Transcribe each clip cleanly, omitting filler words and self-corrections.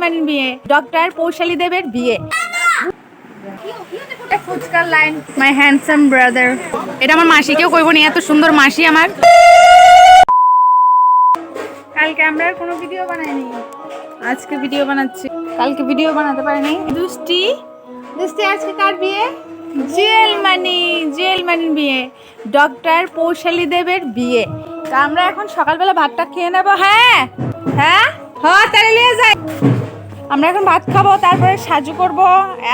মানির বিয়ে, ডক্টর পৌশালী দেবের বিয়ে। ফুচকার লাইন, মাই হ্যান্ডসাম ব্রাদার। এটা আমার মাসিকেও কইব নি, এত সুন্দর মাসি আমার। কালকে আমরা আর কোনো ভিডিও বানাইনি, আজকে ভিডিও বানাচ্ছি। কালকে ভিডিও বানাতে পারিনি। দুষ্টি আজকে কার বিয়ে? জুয়েল মানির বিয়ে, ডক্টর পৌশালী দেবের বিয়ে। তা আমরা এখন সকালবেলা ভাতটা খেয়ে নেবো। হ্যাঁ তাহলে নিয়ে যাই। আমরা এখন ভাত খাবো, তারপরে সাজু করব।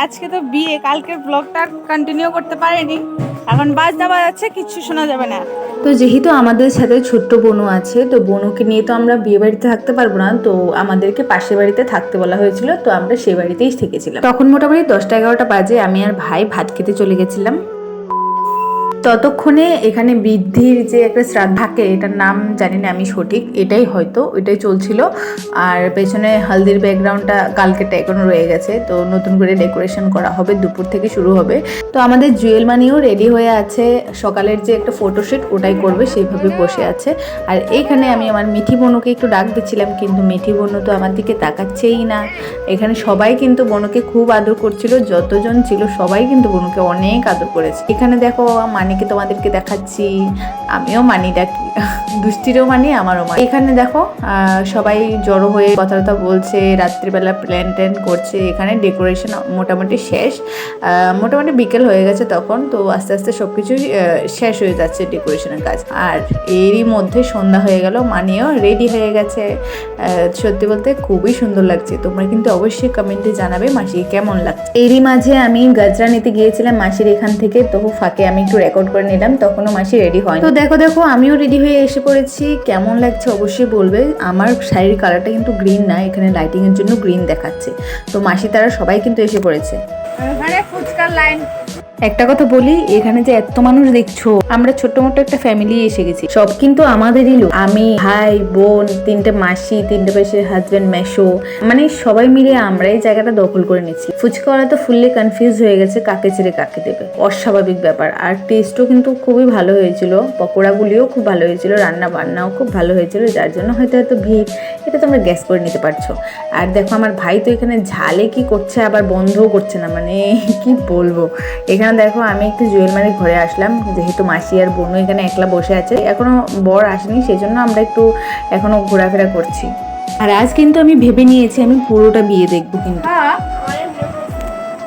আজকে তো বিয়ে, কালকের ব্লগটা কন্টিনিউ করতে পারিনি। এখন বাজনা বাজাচ্ছে, কিচ্ছু শোনা যাবে না। তো যেহেতু আমাদের সাথে ছোট্ট বোনও আছে, তো বোনকে নিয়ে তো আমরা বিয়ে বাড়িতে থাকতে পারবো না, তো আমাদেরকে পাশের বাড়িতে থাকতে বলা হয়েছিল। তো আমরা সেই বাড়িতেই থেকেছিলাম। তখন মোটামুটি 10টা-11টা বাজে আমি আর ভাই ভাত খেতে চলে গেছিলাম। ততক্ষণে এখানে বৃদ্ধির যে একটা শ্রাদ্ধ থাকে, এটার নাম জানি না আমি সঠিক, এটাই হয়তো ওইটাই চলছিল। আর পেছনে হলদির ব্যাকগ্রাউন্ডটা কালকেটা এখনো রয়ে গেছে। তো নতুন করে ডেকোরেশন করা হবে, দুপুর থেকে শুরু হবে। তো আমাদের জুয়েল মানিও রেডি হয়ে আছে, সকালের যে একটা ফটোশুট ওটাই করবে, সেইভাবে বসে আছে। আর এইখানে আমি আমার মিঠি বোনকে একটু ডাক দিচ্ছিলাম, কিন্তু মিঠি বোন তো আমার দিকে তাকাচ্ছেই না। এখানে সবাই কিন্তু বোনকে খুব আদর করছিল, যতজন ছিল সবাই কিন্তু বোনকে অনেক আদর করেছে। এখানে দেখো মানিকে তোমাদেরকে দেখাচ্ছি, আমিও মানি ডাকি, দুষ্টিরও মানি, আমারও মানি। এখানে দেখো সবাই জড়ো হয়ে কথা বলছে, রাত্রিবেলা প্ল্যান করছে। এখানে ডেকোরেশন মোটামুটি শেষ, মোটামুটি বিকেল হয়ে গেছে তখন। তো আস্তে আস্তে সবকিছুই শেষ হয়ে যাচ্ছে ডেকোরেশনের কাজ। আর এরই মধ্যে সন্ধ্যা হয়ে গেল, মানিও রেডি হয়ে গেছে। সত্যি বলতে খুবই সুন্দর লাগছে। তোমরা কিন্তু অবশ্যই কমেন্টে জানাবে মাসি কেমন লাগছে। এরই মাঝে আমি গাজরা নিতে গিয়েছিলাম মাসির এখান থেকে, তো ফাঁকে আমি একটু রেকর্ড করে নিলাম, তখনও মাসি রেডি হয়। তো দেখো আমিও রেডি হয়ে এসে পড়েছি। কেমন লাগছে অবশ্যই বলবে। আমার শাড়ির কালারটা কিন্তু গ্রিন না, এখানে লাইটিং এর জন্য গ্রিন দেখাচ্ছে। তো মাসি তারা সবাই কিন্তু এসে পড়েছে। ফুচকার লাইন। একটা কথা বলি, এখানে যে এত মানুষ দেখছো, আমরা ছোট্ট মোটো একটা ফ্যামিলি এসে গেছি। সব কিন্তু আমাদেরই লোক, আমি, ভাই, বোন, 3টে মাসি, 3টে পাশের হাজবেন্ড, মেশো, মানে সবাই মিলে আমরা এই জায়গাটা দখল করে নিচ্ছি। ফুচকাওয়ালা তো ফুললি কনফিউজ হয়ে গেছে, কাকে ছেড়ে কাকে দেবে। অস্বাভাবিক ব্যাপার। আর টেস্টও কিন্তু খুবই ভালো হয়েছিল, পকোড়াগুলিও খুব ভালো হয়েছিল, রান্না বান্নাও খুব ভালো হয়েছিল, যার জন্য হয়তো ভিড়, এটা তোমরা গ্যাস করে নিতে পারছো। আর দেখো আমার ভাই তো এখানে ঝালে কি করছে, আবার বন্ধও করছে না, মানে কি বলবো। এখানে দেখো আমি একটু জুয়েল মানির ঘরে আসলাম, যেহেতু মাসি আর বোনও এখানে একলা বসে আছে, এখনো বর আসেনি, সেই জন্য আমরা একটু এখনো ঘোরাফেরা করছি। আর আজ কিন্তু আমি ভেবে নিয়েছি আমি পুরোটা বিয়ে দেখবো। কিন্তু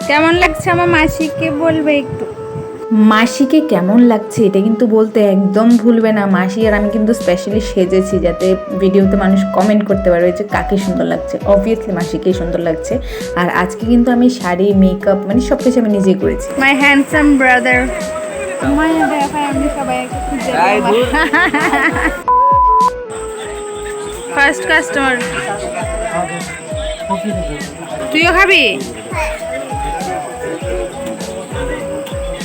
কেমন লাগছে আমার মাসিকে বলবে একটু। মাসিকে কেমন লাগছে এটা কিন্তু বলতে একদম ভুলবে না। মাসি আর আমি কিন্তু স্পেশালি সেজেছি, যাতে ভিডিওতে মানুষ কমেন্ট করতে পারবে যে কাকে সুন্দর লাগছে। অবভিয়াসলি মাসিকেই সুন্দর লাগছে। আর আজকে কিন্তু আমি শাড়ি, মেকআপ, মানে সব কিছু আমি নিজেই করেছি। মাই হ্যান্ডসাম ব্রাদার। আমি সবাই ফার্স্ট কাস্টমার। তুইও খাবি?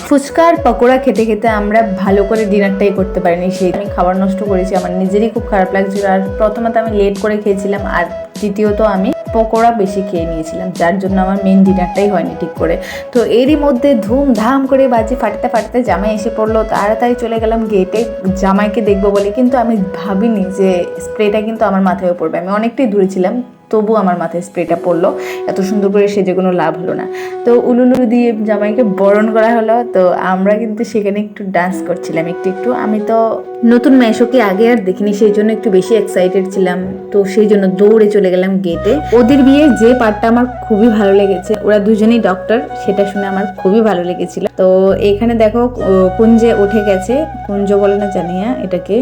ফুচকা আর পকোড়া খেতে খেতে আমরা ভালো করে ডিনারটাই করতে পারিনি। সেই আমি খাবার নষ্ট করেছি, আমার নিজেরই খুব খারাপ লাগছিল। আর প্রথমত আমি লেট করে খেয়েছিলাম, আর দ্বিতীয়ত আমি পকোড়া বেশি খেয়ে নিয়েছিলাম, যার জন্য আমার মেন ডিনারটাই হয়নি ঠিক করে। তো এরই মধ্যে ধুমধাম করে বাজি ফাটাতে জামাই এসে পড়লো। তাড়াতাড়ি চলে গেলাম গেটে জামাইকে দেখবো বলে, কিন্তু আমি ভাবিনি যে স্প্রেটা কিন্তু আমার মাথায় পড়বে। আমি অনেকটাই দূরে ছিলাম, তবু আমার মাথায় স্প্রেটা পড়লো। এত সুন্দর করে সেজে কোনো লাভ হলো না। তো উলুলু দিয়ে জামাইকে বরণ করা হলো। তো আমরা কিন্তু সেখানে একটু ডান্স করছিলাম একটু। আমি তো নতুন মেশোকে আগে আর দেখিনি, সেই জন্য একটু বেশি এক্সাইটেড ছিলাম। তো সেই জন্য দৌড়ে চলে গেলাম গেটে। ওদের বিয়ে যে পার্টটা আমার খুবই ভালো লেগেছে, ওরা দুজনেই ডক্টর, সেটা শুনে আমার খুবই ভালো লেগেছিল। তো এখানে দেখো কুঞ্জে উঠে গেছে, কুঞ্জ বলে না জানি না এটাকে,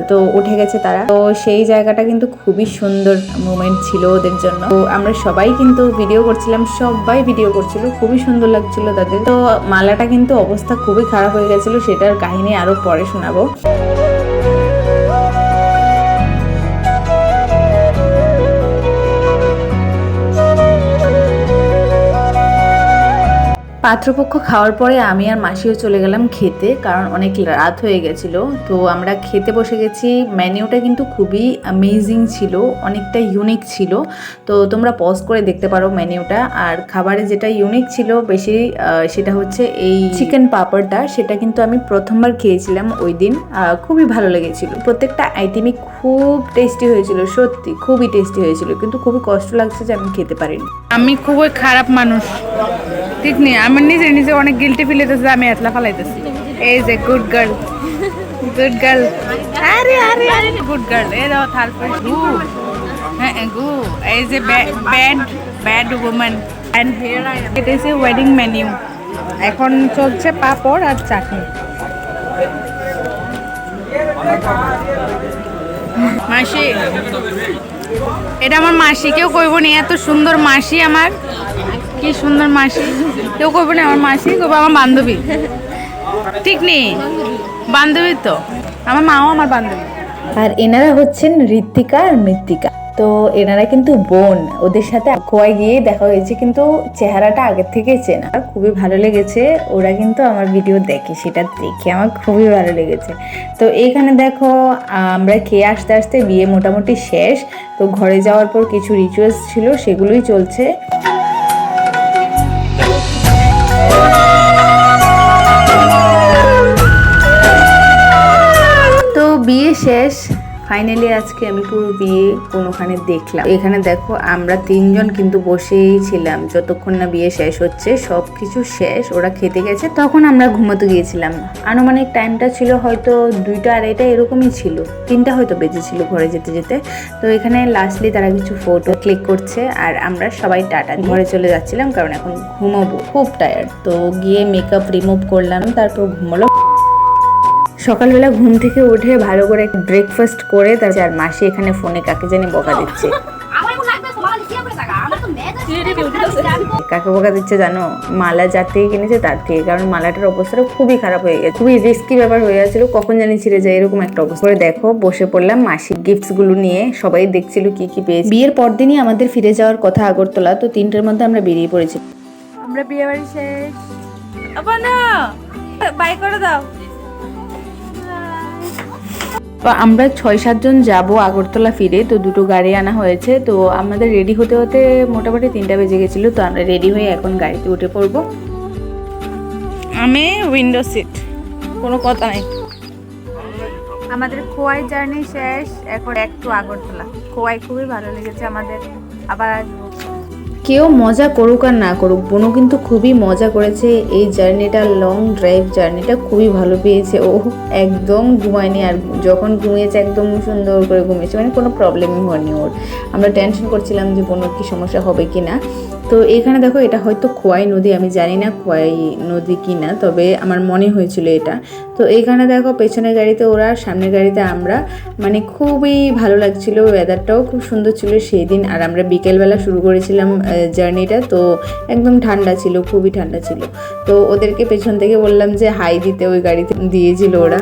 তো উঠে গেছে তারা। তো সেই জায়গাটা কিন্তু খুবই সুন্দর মোমেন্ট ছিল ওদের জন্য। তো আমরা সবাই কিন্তু ভিডিও করছিলাম, সবাই ভিডিও করছিল, খুবই সুন্দর লাগছিল তাদের। তো মালাটা কিন্তু অবস্থা খুবই খারাপ হয়ে গেছিল, সেটার কাহিনী আরো পরে শোনাবো। পাত্রপক্ষ খাওয়ার পরে আমি আর মাসিও চলে গেলাম খেতে, কারণ অনেক রাত হয়ে গেছিল। তো আমরা খেতে বসে গেছি। মেনিউটা কিন্তু খুবই অ্যামেজিং ছিল, অনেকটা ইউনিক ছিল। তো তোমরা পজ করে দেখতে পারো মেনিউটা। আর খাবারে যেটা ইউনিক ছিল বেশি সেটা হচ্ছে এই চিকেন পাপড়টা। সেটা কিন্তু আমি প্রথমবার খেয়েছিলাম ওই দিন, খুবই ভালো লেগেছিল। প্রত্যেকটা আইটেমই খুব টেস্টি হয়েছিল, সত্যি খুবই টেস্টি হয়েছিল, কিন্তু খুবই কষ্ট লাগছে যে আমি খেতে পারিনি। আমি খুবই খারাপ মানুষ, ঠিক নেই। আমি নিজে নিজে অনেক গিল্টি ফিল হইতেছে, আমি এতলা ফালাইতেছি। এই যে গুড গার্ল, গুড গার্ল, আরে আরে আরে গুড গার্ল। এই দাও থাল পরে গু, হ্যাঁ গু। এই যে bad bad woman. And here I am. It is a wedding menu. এখন চলছে পাপড় আর চাটনি। মাসি, এটা আমার মাসি, কেউ কইব নি এত সুন্দর মাসি আমার, কি সুন্দর মাসি। কেউ কইব না আমার মাসি, কইব আমার বান্ধবী, ঠিক নেই? বান্ধবী তো, আমার মাও আমার বান্ধবী। আর এনারা হচ্ছেন ঋত্বিকা আর মৃত্তিকা। তো এনারা কিন্তু বোন। ওদের সাথে গোয়ায় গিয়ে দেখা হয়েছে, কিন্তু চেহারাটা আগের থেকে চেনা। খুবই ভালো লেগেছে। ওরা কিন্তু আমার ভিডিও দেখে, সেটা দেখে আমার খুবই ভালো লেগেছে। তো এইখানে দেখো আমরা খেয়ে আসতে আসতে বিয়ে মোটামুটি শেষ। তো ঘরে যাওয়ার পর কিছু রিচুয়ালস ছিল, সেগুলোই চলছে। তো বিয়ে শেষ ফাইনালি। আজকে আমি পুরো বিয়ে কোনোখানে দেখলাম। এখানে দেখো আমরা তিনজন কিন্তু বসেই ছিলাম যতক্ষণ না বিয়ে শেষ হচ্ছে। সব কিছু শেষ, ওরা খেতে গেছে, তখন আমরা ঘুমোতে গিয়েছিলাম। আনুমানিক টাইমটা ছিল হয়তো 2টা 2:30 এরকমই ছিল, 3টা হয়তো বেজেছিল ঘরে যেতে যেতে। তো এখানে লাস্টলি তারা কিছু ফটো ক্লিক করছে, আর আমরা সবাই টাটা ঘরে চলে যাচ্ছিলাম, কারণ এখন ঘুমাবো, খুব টায়ার্ড। তো গিয়ে মেকআপ রিমুভ করলাম, তারপর ঘুমালো। সকালবেলা ঘুম থেকে উঠে ভালো করে ব্রেকফাস্ট করে তার আর মাসি এখানে ফোনে কাকে জানি বকা দিচ্ছে। কাকে বকা দিচ্ছে জানো? মালা যার থেকে কিনেছে তার থেকে, কারণ মালাটার অবস্থাটা খুবই খারাপ হয়ে গেছে, খুবই রিস্কি ব্যাপার হয়ে গেছিল, কখন জানি ছিঁড়ে যায় এরকম একটা অবস্থা। করে দেখো বসে পড়লাম মাসির গিফটস গুলো নিয়ে, সবাই দেখছিল কি কি পেয়েছে। বিয়ের পরদিনই আমাদের ফিরে যাওয়ার কথা আগরতলা। তো 3টার মধ্যে আমরা বেরিয়ে পড়েছি। আমরা বিয়ে বাড়ি শেষ। আবার না বাই করে দাও। তো আমরা 6-7 জন যাবো আগরতলা ফিরে। তো 2টো গাড়ি আনা হয়েছে। তো আমাদের রেডি হতে হতে মোটামুটি 3টা বেজে গেছিলো। তো আমরা রেডি হয়ে এখন গাড়িতে উঠে পড়বো। আমি উইন্ডো সিট, কোনো কথা নেই। আমাদের খোয়াই জার্নি শেষ, এখন একটু আগরতলা। খোয়াই খুবই ভালো লেগেছে আমাদের, আবার আসবো। কেউ মজা করুক আর না করুক, বোনও কিন্তু খুবই মজা করেছে। এই জার্নিটা, লং ড্রাইভ জার্নিটা খুবই ভালো পেয়েছে। ও একদম ঘুমায়নি, আর যখন ঘুমিয়েছে একদম সুন্দর করে ঘুমিয়েছে, মানে কোনো প্রবলেমই হয়নি ওর। আমরা টেনশন করছিলাম যে বোনের কি সমস্যা হবে কি না। তো এখানে দেখো এটা হয়তো খোয়াই নদী, আমি জানি না খোয়াই নদী কি না, তবে আমার মনে হয়েছিল এটা। তো এইখানে দেখো পেছনের গাড়িতে ওরা, সামনের গাড়িতে আমরা, মানে খুবই ভালো লাগছিল। ওয়েদারটাও খুব সুন্দর ছিল সেই দিন। আর আমরা বিকেলবেলা শুরু করেছিলাম জার্নিটা, তো একদম ঠান্ডা ছিল, খুবই ঠান্ডা ছিল। তো ওদেরকে পেছন থেকে বললাম যে হাই দিতে, ওই গাড়িতে দিয়েছিল ওরা।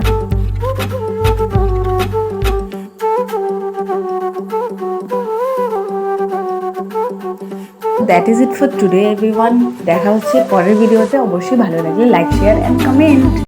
That is it for today everyone. দেখা হচ্ছে পরের ভিডিওতে। অবশ্যই ভালো লাগলে লাইক, শেয়ার অ্যান্ড কমেন্ট।